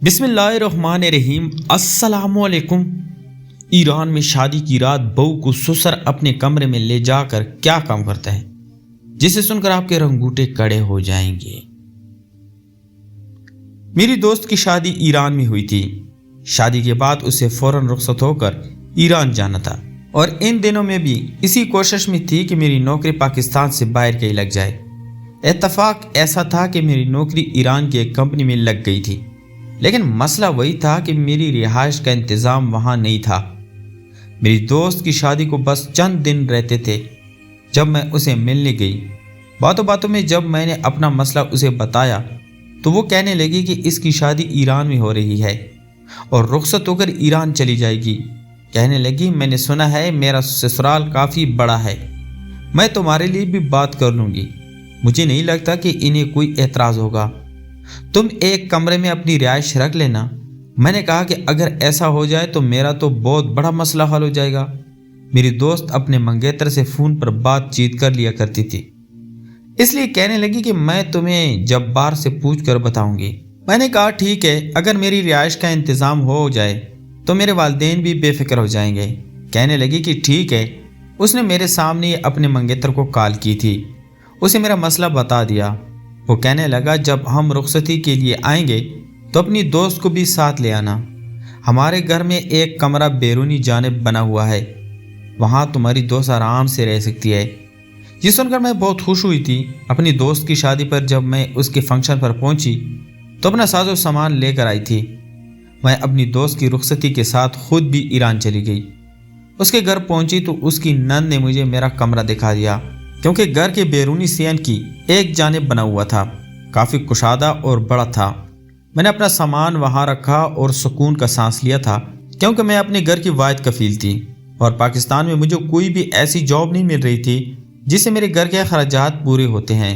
बिस्मिल्लाहिर्रहमानिर्रहीम। अस्सलामुअलैकुम। ईरान में शादी की रात बहू को ससुर अपने कमरे में ले जाकर क्या काम करता है, जिसे सुनकर आपके रंगूटे कड़े हो जाएंगे। मेरी दोस्त की शादी ईरान में हुई थी। शादी के बाद उसे फौरन रुखसत होकर ईरान जाना था और इन दिनों में भी इसी कोशिश में थी कि मेरी नौकरी पाकिस्तान से बाहर कहीं लग जाए। इत्तफाक ऐसा था कि मेरी नौकरी ईरान की एक कंपनी में लग गई थी, लेकिन मसला वही था कि मेरी रिहाइश का इंतज़ाम वहाँ नहीं था। मेरी दोस्त की शादी को बस चंद दिन रहते थे जब मैं उसे मिलने गई। बातों बातों में जब मैंने अपना मसला उसे बताया तो वो कहने लगी कि इसकी शादी ईरान में हो रही है और रुखसत होकर ईरान चली जाएगी। कहने लगी, मैंने सुना है मेरा ससुराल काफ़ी बड़ा है, मैं तुम्हारे लिए भी बात कर लूँगी। मुझे नहीं लगता कि इन्हें कोई एतराज़ होगा। तुम एक कमरे में अपनी रिहाइश रख लेना। मैंने कहा कि अगर ऐसा हो जाए तो मेरा तो बहुत बड़ा मसला हल हो जाएगा। मेरी दोस्त अपने मंगेतर से फ़ोन पर बातचीत कर लिया करती थी, इसलिए कहने लगी कि मैं तुम्हें जब्बार से पूछ कर बताऊंगी। मैंने कहा ठीक है, अगर मेरी रिहाइश का इंतज़ाम हो जाए तो मेरे वालिदैन भी बेफिक्र हो जाएंगे। कहने लगी कि ठीक है। उसने मेरे सामने अपने मंगेतर को कॉल की थी, उसे मेरा मसला बता दिया। वो कहने लगा, जब हम रुखसती के लिए आएंगे तो अपनी दोस्त को भी साथ ले आना। हमारे घर में एक कमरा बैरूनी जानिब बना हुआ है, वहाँ तुम्हारी दोस्त आराम से रह सकती है। ये सुनकर मैं बहुत खुश हुई थी। अपनी दोस्त की शादी पर जब मैं उसके फंक्शन पर पहुंची तो अपना साजो सामान लेकर आई थी। मैं अपनी दोस्त की रुखसती के साथ खुद भी ईरान चली गई। उसके घर पहुंची तो उसकी नंद ने मुझे मेरा कमरा दिखा दिया, क्योंकि घर के बैरूनी सियन की एक जानिब बना हुआ था, काफ़ी कुशादा और बड़ा था। मैंने अपना सामान वहाँ रखा और सुकून का सांस लिया था, क्योंकि मैं अपने घर की वाहिद कफील थी और पाकिस्तान में मुझे कोई भी ऐसी जॉब नहीं मिल रही थी जिससे मेरे घर के अखराजात पूरे होते हैं।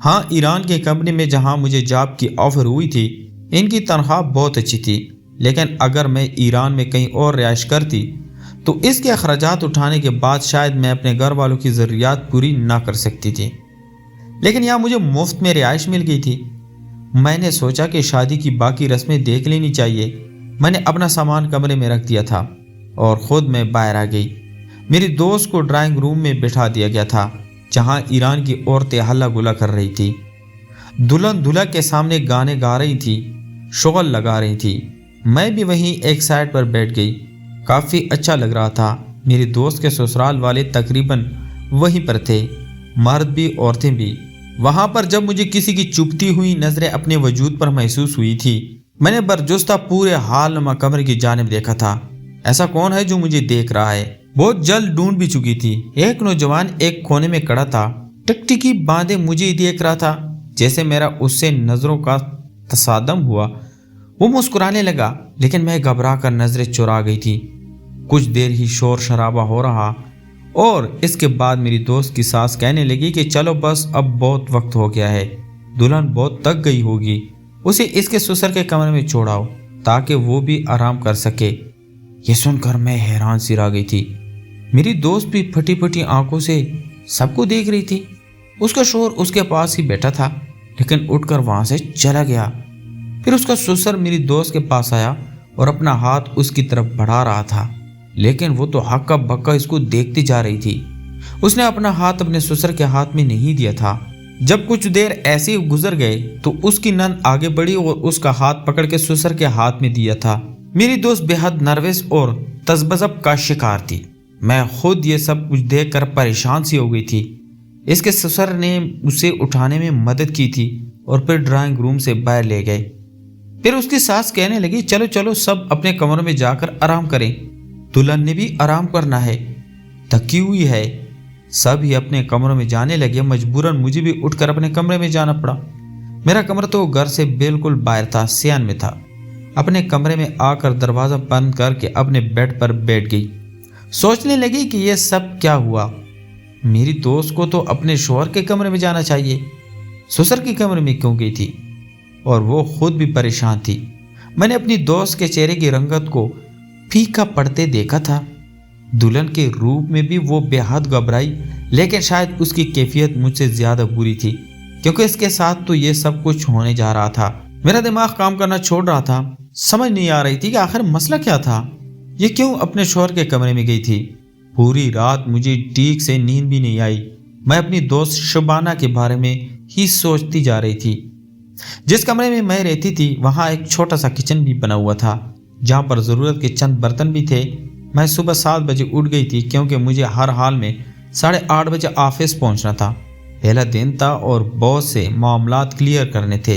हाँ, ईरान की कंपनी में जहाँ मुझे जॉब की ऑफ़र हुई थी, इनकी तनख्वाह बहुत अच्छी थी, लेकिन अगर मैं ईरान में कहीं और रिहाइश करती तो इसके अखराजात उठाने के बाद शायद मैं अपने घर वालों की ज़रूरियात पूरी ना कर सकती थी। लेकिन यहाँ मुझे मुफ्त में रिहाइश मिल गई थी। मैंने सोचा कि शादी की बाकी रस्में देख लेनी चाहिए। मैंने अपना सामान कमरे में रख दिया था और ख़ुद मैं बाहर आ गई। मेरी दोस्त को ड्राइंग रूम में बिठा दिया गया था, जहाँ ईरान की औरतें हल्ला गुल्ला कर रही थी। दुल्हन दूल्हा के सामने गाने गा रही थी, शोगल लगा रही थी। मैं भी वहीं एक साइड पर बैठ गई। काफ़ी अच्छा लग रहा था। मेरी दोस्त के ससुराल वाले तकरीबन वहीं पर थे, मर्द भी औरतें भी। वहाँ पर जब मुझे किसी की चुभती हुई नज़रें अपने वजूद पर महसूस हुई थी, मैंने बरजुस्ता पूरे हालनुमा कमरे की जानिब देखा था। ऐसा कौन है जो मुझे देख रहा है? बहुत जल्द ढूंढ भी चुकी थी। एक नौजवान एक कोने में खड़ा था, टिकटिकी बांधे मुझे ही देख रहा था। जैसे मेरा उससे नज़रों का तसादम हुआ, वो मुस्कुराने लगा, लेकिन मैं घबरा कर नज़रें चुरा गई थी। कुछ देर ही शोर शराबा हो रहा और इसके बाद मेरी दोस्त की सास कहने लगी कि चलो बस, अब बहुत वक्त हो गया है, दुल्हन बहुत थक गई होगी, उसे इसके ससुर के कमरे में छोड़ाओ ताकि वो भी आराम कर सके। ये सुनकर मैं हैरान सी रह गई थी। मेरी दोस्त भी फटी फटी आंखों से सबको देख रही थी। उसका शोहर उसके पास ही बैठा था, लेकिन उठकर वहाँ से चला गया। फिर उसका ससुर मेरी दोस्त के पास आया और अपना हाथ उसकी तरफ बढ़ा रहा था, लेकिन वो तो हक्का बक्का इसको देखती जा रही थी। उसने अपना हाथ अपने ससुर के हाथ में नहीं दिया था। जब कुछ देर ऐसे ही गुजर गए तो उसकी नंद आगे बढ़ी और उसका हाथ पकड़ के ससुर के हाथ में दिया था। मेरी दोस्त बेहद नर्वस और तज़ब्ज़ब का शिकार थी। मैं खुद ये सब कुछ देखकर परेशान सी हो गई थी। इसके ससुर ने उसे उठाने में मदद की थी और फिर ड्राइंग रूम से बाहर ले गए। फिर उसकी सास कहने लगी, चलो चलो सब अपने कमरों में जाकर आराम करें, दुल्हन ने भी आराम करना है, थकी हुई है। सब ही अपने कमरों में जाने लगे। मजबूरन मुझे भी उठकर अपने कमरे में जाना पड़ा। मेरा कमरा तो घर से बिल्कुल बाहर था, सियान में था। अपने कमरे में आकर दरवाज़ा बंद करके अपने बेड पर बैठ गई। सोचने लगी कि यह सब क्या हुआ। मेरी दोस्त को तो अपने शौहर के कमरे में जाना चाहिए, ससुर के कमरे में क्यों गई थी? और वो खुद भी परेशान थी। मैंने अपनी दोस्त के चेहरे की रंगत को फीका पड़ते देखा था। दुल्हन के रूप में भी वो बेहद घबराई, लेकिन शायद उसकी कैफियत मुझसे ज़्यादा बुरी थी, क्योंकि इसके साथ तो ये सब कुछ होने जा रहा था। मेरा दिमाग काम करना छोड़ रहा था। समझ नहीं आ रही थी कि आखिर मसला क्या था। ये क्यों अपने शौहर के कमरे में गई थी। पूरी रात मुझे ठीक से नींद भी नहीं आई। मैं अपनी दोस्त शबाना के बारे में ही सोचती जा रही थी। जिस कमरे में मैं रहती थी वहाँ एक छोटा सा किचन भी बना हुआ था जहाँ पर ज़रूरत के चंद बर्तन भी थे। मैं सुबह 7 बजे उठ गई थी क्योंकि मुझे हर हाल में 8:30 बजे ऑफिस पहुँचना था। पहला दिन था और बहुत से मामलात क्लियर करने थे,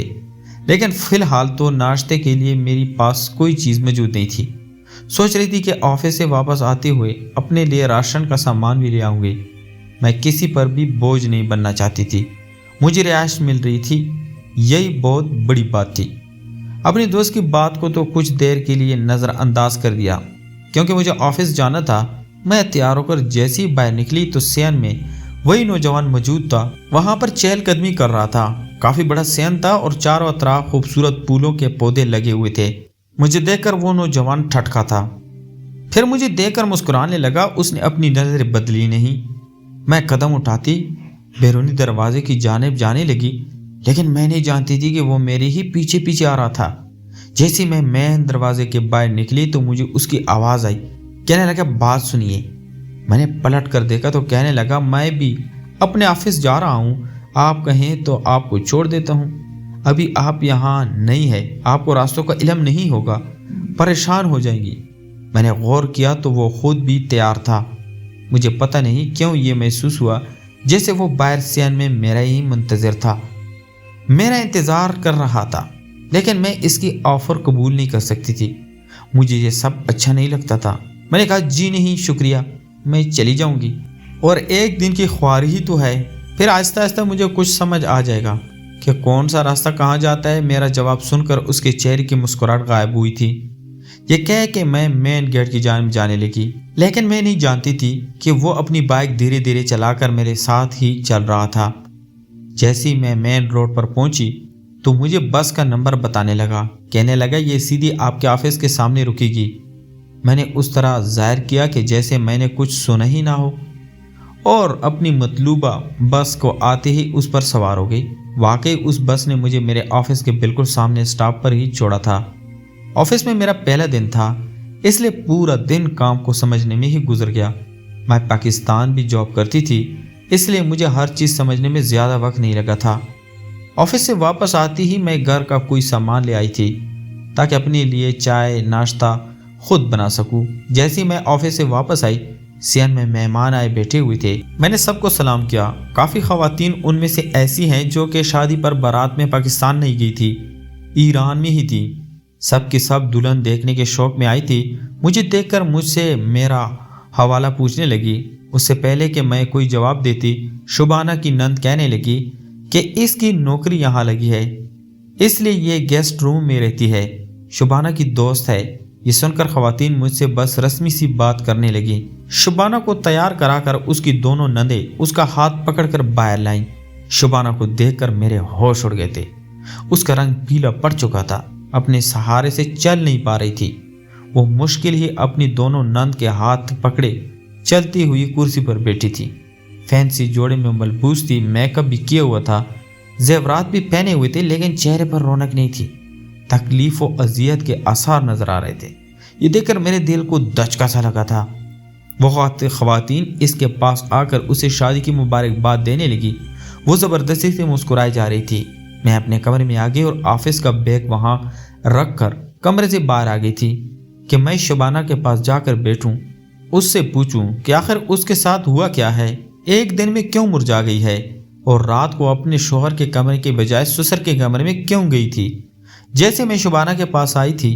लेकिन फ़िलहाल तो नाश्ते के लिए मेरे पास कोई चीज़ मौजूद नहीं थी। सोच रही थी कि ऑफिस से वापस आते हुए अपने लिए राशन का सामान भी ले आऊँगी। मैं किसी पर भी बोझ नहीं बनना चाहती थी। मुझे रिहाइश मिल रही थी, यही बहुत बड़ी बात थी। अपनी दोस्त की बात को तो कुछ देर के लिए नज़रअंदाज कर दिया क्योंकि मुझे ऑफिस जाना था। मैं तैयार होकर जैसे ही बाहर निकली तो सेन में वही नौजवान मौजूद था। वहाँ पर चहलकदमी कर रहा था। काफ़ी बड़ा सेन था और चारों तरफ खूबसूरत फूलों के पौधे लगे हुए थे। मुझे देखकर वो नौजवान ठटका था, फिर मुझे देखकर मुस्कुराने लगा। उसने अपनी नज़र बदली नहीं। मैं कदम उठाती बैरूनी दरवाजे की जानिब जाने लगी, लेकिन मैं नहीं जानती थी कि वो मेरे ही पीछे पीछे आ रहा था। जैसे मैं मेन दरवाजे के बाहर निकली तो मुझे उसकी आवाज़ आई। कहने लगा, बात सुनिए। मैंने पलट कर देखा तो कहने लगा, मैं भी अपने ऑफिस जा रहा हूँ, आप कहें तो आपको छोड़ देता हूँ। अभी आप यहाँ नहीं है, आपको रास्तों का इल्म नहीं होगा, परेशान हो जाएंगी। मैंने गौर किया तो वो खुद भी तैयार था। मुझे पता नहीं क्यों ये महसूस हुआ जैसे वो बाहर सेन में मेरा ही मुंतज़िर था, मेरा इंतज़ार कर रहा था। लेकिन मैं इसकी ऑफ़र कबूल नहीं कर सकती थी। मुझे ये सब अच्छा नहीं लगता था। मैंने कहा, जी नहीं शुक्रिया, मैं चली जाऊंगी और एक दिन की ख्वारी ही तो है, फिर आहिस्ता आहिस्ता मुझे कुछ समझ आ जाएगा कि कौन सा रास्ता कहाँ जाता है। मेरा जवाब सुनकर उसके चेहरे की मुस्कुराहट गायब हुई थी। ये कह के मैं मेन गेट की जानिब जाने लगी, लेकिन मैं नहीं जानती थी कि वो अपनी बाइक धीरे धीरे चलाकर मेरे साथ ही चल रहा था। जैसे ही मैं मेन रोड पर पहुंची तो मुझे बस का नंबर बताने लगा। कहने लगा, ये सीधी आपके ऑफिस के सामने रुकेगी। मैंने उस तरह जाहिर किया कि जैसे मैंने कुछ सुना ही ना हो और अपनी मतलूबा बस को आते ही उस पर सवार हो गई। वाकई उस बस ने मुझे मेरे ऑफिस के बिल्कुल सामने स्टॉप पर ही छोड़ा था। ऑफिस में मेरा पहला दिन था, इसलिए पूरा दिन काम को समझने में ही गुजर गया। मैं पाकिस्तान भी जॉब करती थी, इसलिए मुझे हर चीज़ समझने में ज़्यादा वक्त नहीं लगा था। ऑफिस से वापस आती ही मैं घर का कोई सामान ले आई थी ताकि अपने लिए चाय नाश्ता खुद बना सकूं। जैसे ही मैं ऑफिस से वापस आई, सियान में मेहमान आए बैठे हुए थे। मैंने सबको सलाम किया। काफ़ी ख़वातीन उनमें से ऐसी हैं जो कि शादी पर बारात में पाकिस्तान नहीं गई थी, ईरान में ही थी। सब की सब दुल्हन देखने के शौक़ में आई थी। मुझे देखकर मुझसे मेरा हवाला पूछने लगी। उससे पहले कि मैं कोई जवाब देती, शुबाना की नंद कहने लगी कि इसकी नौकरी यहाँ लगी है, इसलिए ये गेस्ट रूम में रहती है। शुबाना की दोस्त है। ये सुनकर ख़वातीन मुझसे बस रस्मी सी बात करने लगी। शुबाना को तैयार कराकर उसकी दोनों नंदें उसका हाथ पकड़कर बाहर लाईं। शुबाना को देखकर मेरे होश उड़ गए थे। उसका रंग पीला पड़ चुका था, अपने सहारे से चल नहीं पा रही थी। वो मुश्किल ही अपनी दोनों नंद के हाथ पकड़े चलती हुई कुर्सी पर बैठी थी। फैंसी जोड़े में मलबूस थी, मेकअप भी किया हुआ था, जेवरात भी पहने हुए थे, लेकिन चेहरे पर रौनक नहीं थी। तकलीफ व अजियत के आसार नजर आ रहे थे। ये देखकर मेरे दिल को दचका सा लगा था। वो ख़वातीन इसके पास आकर उसे शादी की मुबारकबाद देने लगी। वो ज़बरदस्ती से मुस्कुराई जा रही थी। मैं अपने कमरे में आ गई और ऑफिस का बैग वहाँ रख कर कमरे से बाहर आ गई थी कि मैं शुबाना के पास जाकर बैठूं, उससे पूछूं कि आखिर उसके साथ हुआ क्या है, एक दिन में क्यों मुरझा गई है और रात को अपने शोहर के कमरे के बजाय ससुर के कमरे में क्यों गई थी। जैसे मैं शुबाना के पास आई थी,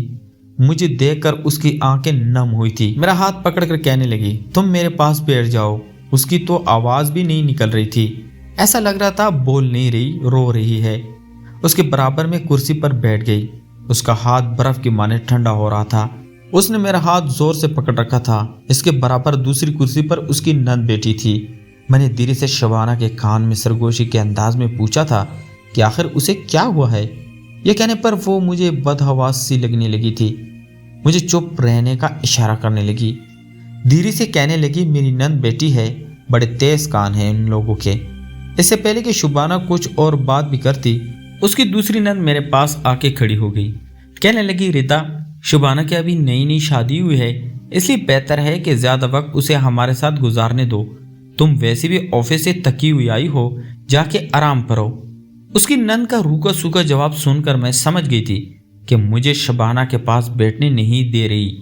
मुझे देखकर उसकी आंखें नम हुई थी। मेरा हाथ पकड़कर कहने लगी, तुम मेरे पास बैठ जाओ। उसकी तो आवाज़ भी नहीं निकल रही थी, ऐसा लग रहा था बोल नहीं रही, रो रही है। उसके बराबर में कुर्सी पर बैठ गई। उसका हाथ बर्फ की माने ठंडा हो रहा था। उसने मेरा हाथ जोर से पकड़ रखा था। इसके बराबर दूसरी कुर्सी पर उसकी नंद बैठी थी। मैंने धीरे से शबाना के कान में सरगोशी के अंदाज में पूछा था कि आखिर उसे क्या हुआ है। यह कहने पर वो मुझे बदहवास सी लगने लगी थी। मुझे चुप रहने का इशारा करने लगी। धीरे से कहने लगी, मेरी नंद बेटी है, बड़े तेज कान हैं उन लोगों के। इससे पहले कि शुबाना कुछ और बात भी करती, उसकी दूसरी नंद मेरे पास आके खड़ी हो गई। कहने लगी, रिता, शुबाना की अभी नई नई शादी हुई है, इसलिए बेहतर है कि ज़्यादा वक्त उसे हमारे साथ गुजारने दो। तुम वैसे भी ऑफिस से थकी हुई आई हो, जाके आराम करो। उसकी नंद का रूखा सूखा जवाब सुनकर मैं समझ गई थी कि मुझे शबाना के पास बैठने नहीं दे रही,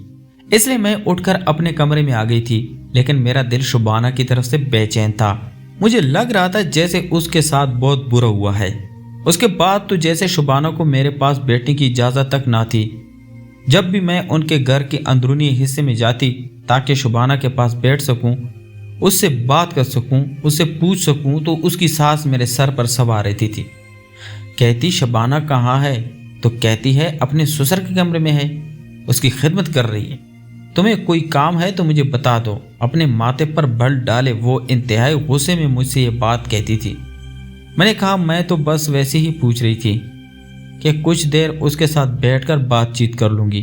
इसलिए मैं उठकर अपने कमरे में आ गई थी। लेकिन मेरा दिल शबाना की तरफ से बेचैन था। मुझे लग रहा था जैसे उसके साथ बहुत बुरा हुआ है। उसके बाद तो जैसे शबाना को मेरे पास बैठने की इजाज़त तक ना थी। जब भी मैं उनके घर के अंदरूनी हिस्से में जाती ताकि शबाना के पास बैठ सकूं, उससे बात कर सकूं, उससे पूछ सकूं, तो उसकी सांस मेरे सर पर सवार रहती थी। कहती, शबाना कहाँ है? तो कहती है अपने ससुर के कमरे में है, उसकी खिदमत कर रही है। तुम्हें कोई काम है तो मुझे बता दो। अपने माथे पर बल डाले वो इंतहाई गुस्से में मुझसे ये बात कहती थी। मैंने कहा, मैं तो बस वैसे ही पूछ रही थी कि कुछ देर उसके साथ बैठकर बातचीत कर लूँगी।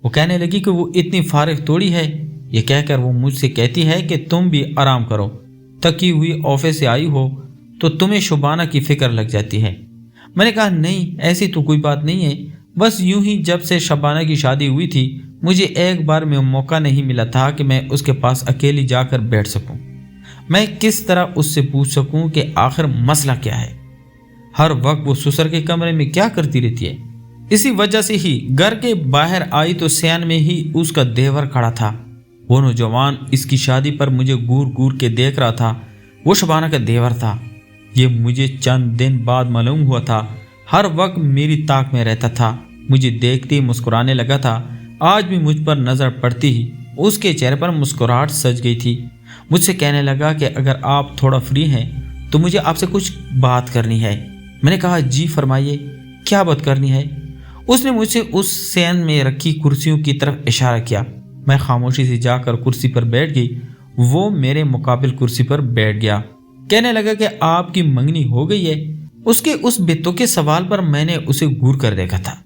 वो कहने लगी कि वो इतनी फारिग थोड़ी है। ये कहकर वो मुझसे कहती है कि तुम भी आराम करो, थकी हुई ऑफिस से आई हो तो तुम्हें शबाना की फिक्र लग जाती है। मैंने कहा, नहीं, ऐसी तो कोई बात नहीं है, बस यूं ही जब से शबाना की शादी हुई थी मुझे एक बार में मौका नहीं मिला था कि मैं उसके पास अकेली जाकर बैठ सकूं। मैं किस तरह उससे पूछ सकूं कि आखिर मसला क्या है। हर वक्त वो ससुर के कमरे में क्या करती रहती है। इसी वजह से ही घर के बाहर आई तो सैन में ही उसका देवर खड़ा था। वो नौजवान इसकी शादी पर मुझे घूर घूर के देख रहा था। वो शबाना का देवर था। ये मुझे चंद दिन बाद मालूम हुआ था। हर वक्त मेरी ताक में रहता था, मुझे देखते ही मुस्कुराने लगा था। आज भी मुझ पर नज़र पड़ती ही उसके चेहरे पर मुस्कुराहट सज गई थी। मुझसे कहने लगा कि अगर आप थोड़ा फ्री हैं तो मुझे आपसे कुछ बात करनी है। मैंने कहा, जी फरमाइए, क्या बात करनी है? उसने मुझसे उस सैन में रखी कुर्सियों की तरफ इशारा किया। मैं खामोशी से जाकर कुर्सी पर बैठ गई। वो मेरे मुकाबिल कुर्सी पर बैठ गया। कहने लगा कि आपकी मंगनी हो गई है। उसके उस बेतुके सवाल पर मैंने उसे घूर कर देखा था।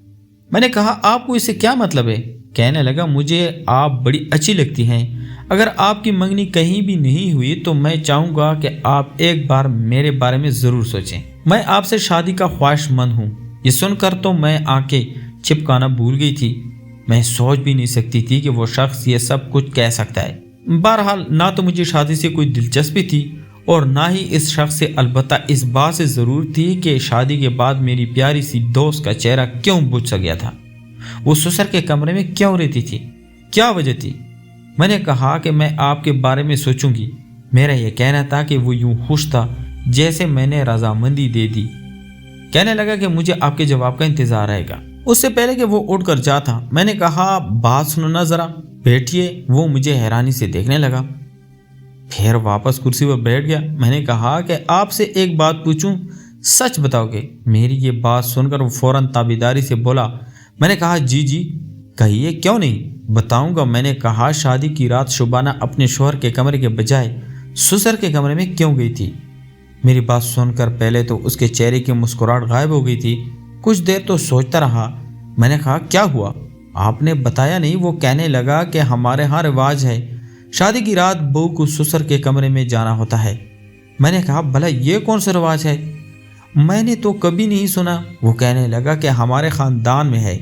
मैंने कहा, आपको इससे क्या मतलब है? कहने लगा, मुझे आप बड़ी अच्छी लगती हैं। अगर आपकी मंगनी कहीं भी नहीं हुई तो मैं चाहूँगा कि आप एक बार मेरे बारे में ज़रूर सोचें। मैं आपसे शादी का ख्वाहिशमंद हूँ। ये सुनकर तो मैं आंखें चिपकाना भूल गई थी। मैं सोच भी नहीं सकती थी कि वो शख्स ये सब कुछ कह सकता है। बहरहाल, ना तो मुझे शादी से कोई दिलचस्पी थी और ना ही इस शख्स से, अलबत्ता इस बात से ज़रूर थी कि शादी के बाद मेरी प्यारी सी दोस्त का चेहरा क्यों बुझ सा गया था। वो ससुर के कमरे में क्यों रहती थी? क्या वजह थी? मैंने कहा कि मैं आपके बारे में सोचूंगी। मेरा यह कहना था कि वो यूं खुश था जैसे मैंने रजामंदी दे दी। कहने लगा कि मुझे आपके जवाब का इंतजार रहेगा। उससे पहले कि वो उठकर जाता, मैंने कहा, बात सुनो ना जरा, बैठिए। वो मुझे हैरानी से देखने लगा, फिर वापस कुर्सी पर बैठ गया। मैंने कहा कि आपसे एक बात पूछूं, सच बताओगे? मेरी ये बात सुनकर वो फौरन ताबेदारी से बोला। मैंने कहा, जी जी कहिए, क्यों नहीं, बताऊंगा। मैंने कहा, शादी की रात शबाना अपने शौहर के कमरे के बजाय ससुर के कमरे में क्यों गई थी? मेरी बात सुनकर पहले तो उसके चेहरे की मुस्कुराहट गायब हो गई थी। कुछ देर तो सोचता रहा। मैंने कहा, क्या हुआ? आपने बताया नहीं। वो कहने लगा कि हमारे यहाँ रिवाज है, शादी की रात बहू को ससुर के कमरे में जाना होता है। मैंने कहा, भला ये कौन सा रिवाज है? मैंने तो कभी नहीं सुना। वो कहने लगा कि हमारे ख़ानदान में है।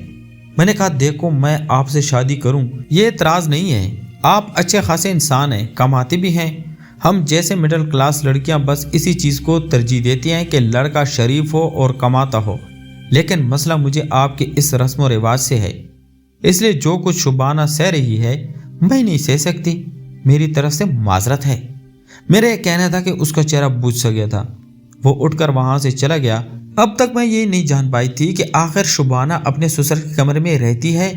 मैंने कहा, देखो, मैं आपसे शादी करूं ये एतराज़ नहीं है। आप अच्छे खासे इंसान हैं, कमाते भी हैं। हम जैसे मिडिल क्लास लड़कियां बस इसी चीज़ को तरजीह देती हैं कि लड़का शरीफ हो और कमाता हो। लेकिन मसला मुझे आपके इस रस्म व रिवाज से है, इसलिए जो कुछ शुबाना सह रही है मैं नहीं सह सकती। मेरी तरफ से माजरत है। मेरा यह कहना था कि उसका चेहरा बुझ सा गया था। वो उठकर वहां से चला गया। अब तक मैं ये नहीं जान पाई थी कि आखिर शुबाना अपने ससुर के कमरे में रहती है।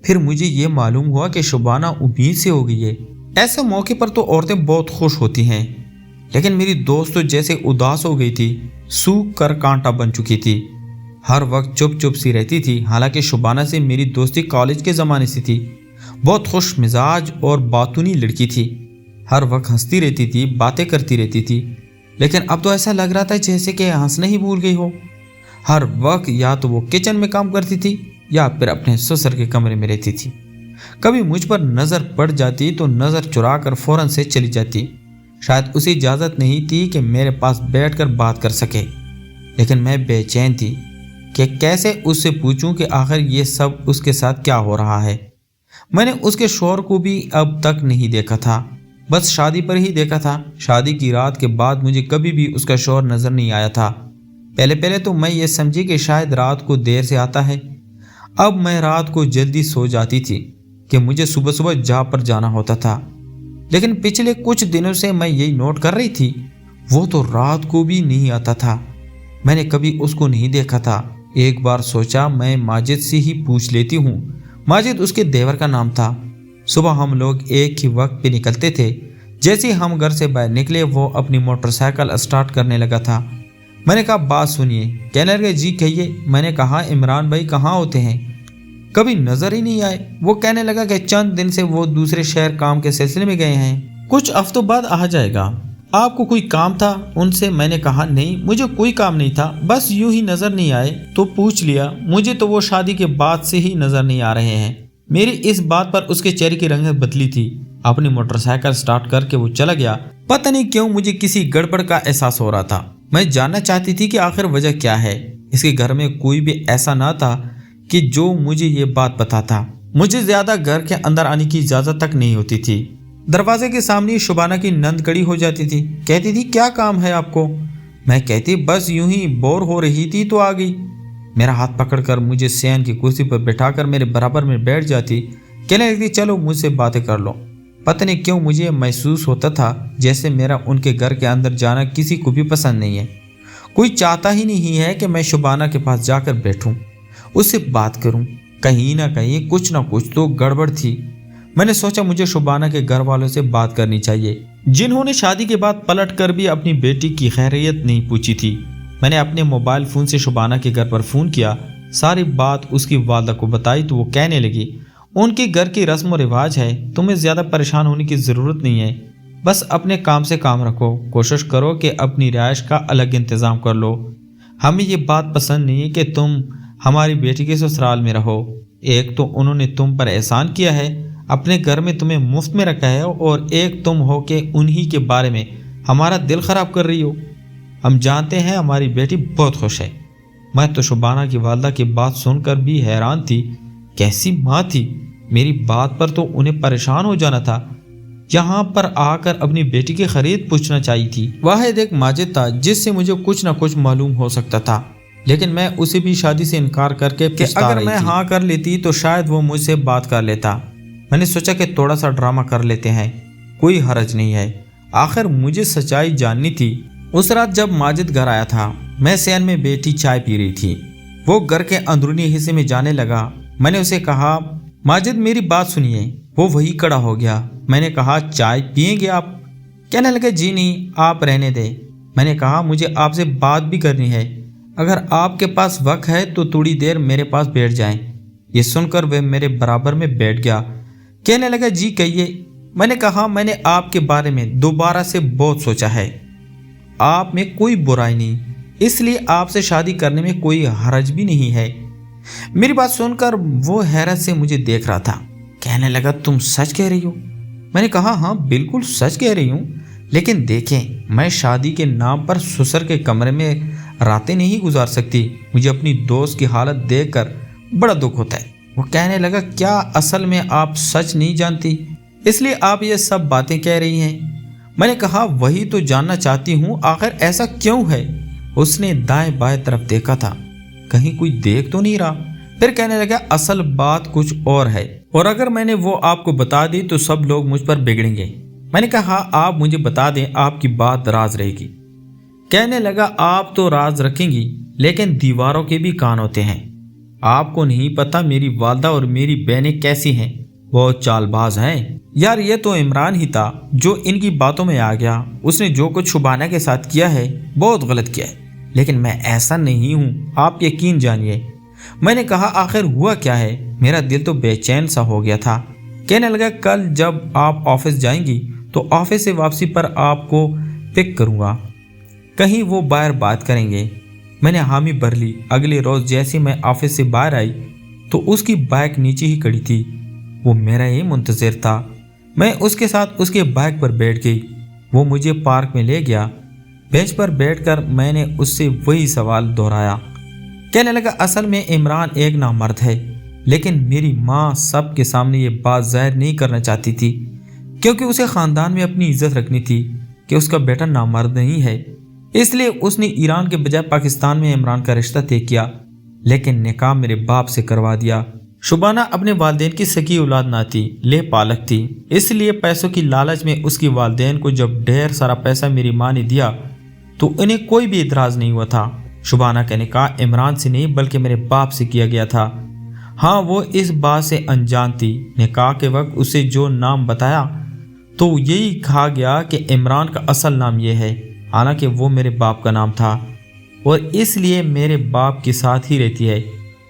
फिर मुझे ये मालूम हुआ कि शुबाना उम्मीद से हो गई है। ऐसे मौके पर तो औरतें बहुत खुश होती हैं, लेकिन मेरी दोस्त तो जैसे उदास हो गई थी, सूख कर कांटा बन चुकी थी। हर वक्त चुप चुप सी रहती थी। हालांकि शुबाना से मेरी दोस्ती कॉलेज के ज़माने से थी। बहुत खुश मिजाज और बातूनी लड़की थी। हर वक्त हंसती रहती थी, बातें करती रहती थी। लेकिन अब तो ऐसा लग रहा था जैसे कि हंसना ही भूल गई हो। हर वक्त या तो वो किचन में काम करती थी या फिर अपने ससुर के कमरे में रहती थी। कभी मुझ पर नज़र पड़ जाती तो नज़र चुरा कर फ़ौरन से चली जाती। शायद उसे इजाज़त नहीं थी कि मेरे पास बैठकर बात कर सके, लेकिन मैं बेचैन थी। कि कैसे उससे पूछूं कि आखिर ये सब उसके साथ क्या हो रहा है। मैंने उसके शौहर को भी अब तक नहीं देखा था, बस शादी पर ही देखा था। शादी की रात के बाद मुझे कभी भी उसका शौहर नजर नहीं आया था। पहले पहले तो मैं ये समझी कि शायद रात को देर से आता है। अब मैं रात को जल्दी सो जाती थी कि मुझे सुबह सुबह जॉब पर जाना होता था। लेकिन पिछले कुछ दिनों से मैं यही नोट कर रही थी, वो तो रात को भी नहीं आता था। मैंने कभी उसको नहीं देखा था। एक बार सोचा मैं माजिद से ही पूछ लेती हूँ। माजिद उसके देवर का नाम था। सुबह हम लोग एक ही वक्त पे निकलते थे। जैसे ही हम घर से बाहर निकले वो अपनी मोटरसाइकिल स्टार्ट करने लगा था। मैंने कहा बात सुनिए। कहने लगे जी कहिए। मैंने कहा इमरान भाई कहाँ होते हैं, कभी नजर ही नहीं आए। वो कहने लगा कि चंद दिन से वो दूसरे शहर काम के सिलसिले में गए हैं, कुछ हफ्तों बाद आ जाएगा। आपको कोई काम था उनसे? मैंने कहा नहीं, मुझे कोई काम नहीं था, बस यूं ही नजर नहीं आए तो पूछ लिया। मुझे तो वो शादी के बाद से ही नजर नहीं आ रहे हैं। मेरी इस बात पर उसके चेहरे की रंगत बदली थी। अपनी मोटरसाइकिल स्टार्ट करके वो चला गया। पता नहीं क्यों मुझे किसी गड़बड़ का एहसास हो रहा था। मैं जानना चाहती थी कि आखिर वजह क्या है। इसके घर में कोई भी ऐसा ना था कि जो मुझे ये बात बताता। मुझे ज्यादा घर के अंदर आने की इजाजत तक नहीं होती थी। दरवाजे के सामने शुबाना की नंद खड़ी हो जाती थी। कहती थी क्या काम है आपको? मैं कहती बस यूं ही बोर हो रही थी तो आ गई। मेरा हाथ पकड़कर मुझे सैन की कुर्सी पर बैठाकर मेरे बराबर में बैठ जाती। कहने लगती चलो मुझसे बातें कर लो। पता नहीं क्यों मुझे महसूस होता था जैसे मेरा उनके घर के अंदर जाना किसी को भी पसंद नहीं है। कोई चाहता ही नहीं है कि मैं शुबाना के पास जाकर बैठूं, उससे बात करूं। कहीं ना कहीं कुछ ना कुछ तो गड़बड़ थी। मैंने सोचा मुझे शुबाना के घर वालों से बात करनी चाहिए, जिन्होंने शादी के बाद पलट कर भी अपनी बेटी की खैरियत नहीं पूछी थी। मैंने अपने मोबाइल फ़ोन से शुबाना के घर पर फ़ोन किया। सारी बात उसकी वालदा को बताई तो वो कहने लगी उनके घर की रस्म व रिवाज है, तुम्हें ज़्यादा परेशान होने की ज़रूरत नहीं है। बस अपने काम से काम रखो, कोशिश करो कि अपनी रिहाइश का अलग इंतज़ाम कर लो। हमें ये बात पसंद नहीं है कि तुम हमारी बेटी के ससुराल में रहो। एक तो उन्होंने तुम पर एहसान किया है, अपने घर में तुम्हें मुफ्त में रखा है, और एक तुम हो कि उन्हीं के बारे में हमारा दिल ख़राब कर रही हो। हम जानते हैं हमारी बेटी बहुत खुश है। मैं तो शुबाना की वालदा की बात सुनकर भी हैरान थी। कैसी माँ थी, मेरी बात पर तो उन्हें परेशान हो जाना था, यहाँ पर आकर अपनी बेटी की खरीद पूछना चाहिए थी। वाहिद एक माजिद था जिससे मुझे कुछ ना कुछ मालूम हो सकता था, लेकिन मैं उसे भी शादी से इनकार करके कि अगर मैं हाँ कर लेती तो शायद वो मुझसे बात कर लेता। मैंने सोचा कि थोड़ा सा ड्रामा कर लेते हैं, कोई हर्ज नहीं है। आखिर मुझे सच्चाई जाननी थी। उस रात जब माजिद घर आया था, मैं सैन में बैठी चाय पी रही थी। वो घर के अंदरूनी हिस्से में जाने लगा। मैंने उसे कहा माजिद मेरी बात सुनिए। वो वही खड़ा हो गया। मैंने कहा चाय पिएंगे आप? कहने लगे जी नहीं, आप रहने दें। मैंने कहा मुझे आपसे बात भी करनी है, अगर आपके पास वक्त है तो थोड़ी देर मेरे पास बैठ जाएं। ये सुनकर वह मेरे बराबर में बैठ गया। कहने लगा जी कहिए। मैंने कहा मैंने आपके बारे में दोबारा से बहुत सोचा है, आप में कोई बुराई नहीं, इसलिए आपसे शादी करने में कोई हरज भी नहीं है। मेरी बात सुनकर वो हैरत से मुझे देख रहा था। कहने लगा तुम सच कह रही हो? मैंने कहा हाँ बिल्कुल सच कह रही हूँ, लेकिन देखें मैं शादी के नाम पर ससुर के कमरे में रातें नहीं गुजार सकती। मुझे अपनी दोस्त की हालत देखकर बड़ा दुख होता है। वो कहने लगा क्या असल में आप सच नहीं जानती, इसलिए आप ये सब बातें कह रही हैं? मैंने कहा वही तो जानना चाहती हूँ, आखिर ऐसा क्यों है? उसने दाएं बाएं तरफ देखा था, कहीं कोई देख तो नहीं रहा। फिर कहने लगा असल बात कुछ और है, और अगर मैंने वो आपको बता दी तो सब लोग मुझ पर बिगड़ेंगे। मैंने कहा आप मुझे बता दें, आपकी बात राज रहेगी। कहने लगा आप तो राज रखेंगी, लेकिन दीवारों के भी कान होते हैं। आपको नहीं पता मेरी वालदा और मेरी बहनें कैसी हैं, बहुत चालबाज हैं। यार ये तो इमरान ही था जो इनकी बातों में आ गया। उसने जो कुछ शुबाना के साथ किया है बहुत गलत किया है, लेकिन मैं ऐसा नहीं हूँ, आप यकीन जानिए। मैंने कहा आखिर हुआ क्या है? मेरा दिल तो बेचैन सा हो गया था। कहने लगा कल जब आप ऑफिस जाएंगी तो ऑफिस से वापसी पर आपको पिक करूँगा, कहीं वो बाहर बात करेंगे। मैंने हामी भर ली। अगले रोज़ जैसे मैं ऑफिस से बाहर आई तो उसकी बाइक नीचे ही खड़ी थी। वो मेरा ही मुंतज़िर था। मैं उसके साथ उसके बाइक पर बैठ गई। वो मुझे पार्क में ले गया। बेंच पर बैठकर मैंने उससे वही सवाल दोहराया, कहने लगा, असल में इमरान एक नामर्द है, लेकिन मेरी माँ सब के सामने ये बात जाहिर नहीं करना चाहती थी, क्योंकि उसे ख़ानदान में अपनी इज्जत रखनी थी कि उसका बेटा नामर्द नहीं है। इसलिए उसने ईरान के बजाय पाकिस्तान में इमरान का रिश्ता तय किया, लेकिन निकाह मेरे बाप से करवा दिया। शुबाना अपने वालिदैन की सगी औलाद ना थी, ले पालक थी, इसलिए पैसों की लालच में उसकी वालिदैन को जब ढेर सारा पैसा मेरी माँ ने दिया तो उन्हें कोई भी इतराज़ नहीं हुआ था। शुबाना का निकाह इमरान से नहीं बल्कि मेरे बाप से किया गया था। हाँ, वो इस बात से अनजान थी। निकाह के वक्त उसे जो नाम बताया तो यही कहा गया कि इमरान का असल नाम यह है, हालांकि वो मेरे बाप का नाम था और इसलिए मेरे बाप के साथ ही रहती है।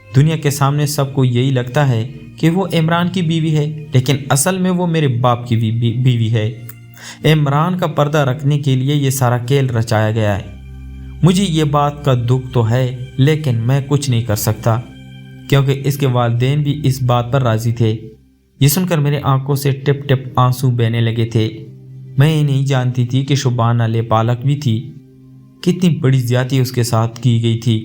दुनिया के सामने सबको यही लगता है कि वो इमरान की बीवी है, लेकिन असल में वो मेरे बाप की बीवी है। इमरान का पर्दा रखने के लिए ये सारा खेल रचाया गया है। मुझे ये बात का दुख तो है, लेकिन मैं कुछ नहीं कर सकता, क्योंकि इसके वालिदैन भी इस बात पर राज़ी थे। ये सुनकर मेरे आंखों से टिप टिप आंसू बहने लगे थे। मैं ये नहीं जानती थी कि शुबाना ले पालक भी थी। कितनी बड़ी ज़्यादती उसके साथ की गई थी।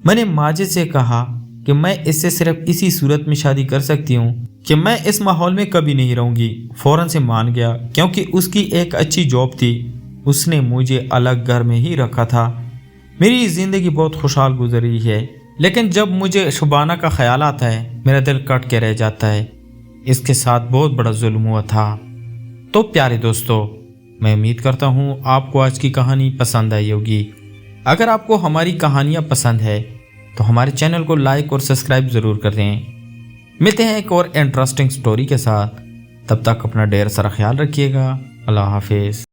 मैंने माजिद से कहा कि मैं इससे सिर्फ इसी सूरत में शादी कर सकती हूँ कि मैं इस माहौल में कभी नहीं रहूँगी। फ़ौरन से मान गया, क्योंकि उसकी एक अच्छी जॉब थी। उसने मुझे अलग घर में ही रखा था। मेरी ज़िंदगी बहुत खुशहाल गुजरी है, लेकिन जब मुझे शुबाना का ख्याल आता है मेरा दिल कट के रह जाता है। इसके साथ बहुत बड़ा जुल्म हुआ था। तो प्यारे दोस्तों, मैं उम्मीद करता हूँ आपको आज की कहानी पसंद आई होगी। अगर आपको हमारी कहानियाँ पसंद है तो हमारे चैनल को लाइक और सब्सक्राइब ज़रूर कर दें। मिलते हैं एक और इंटरेस्टिंग स्टोरी के साथ। तब तक अपना ढेर सारा ख्याल रखिएगा। अल्लाह हाफिज़।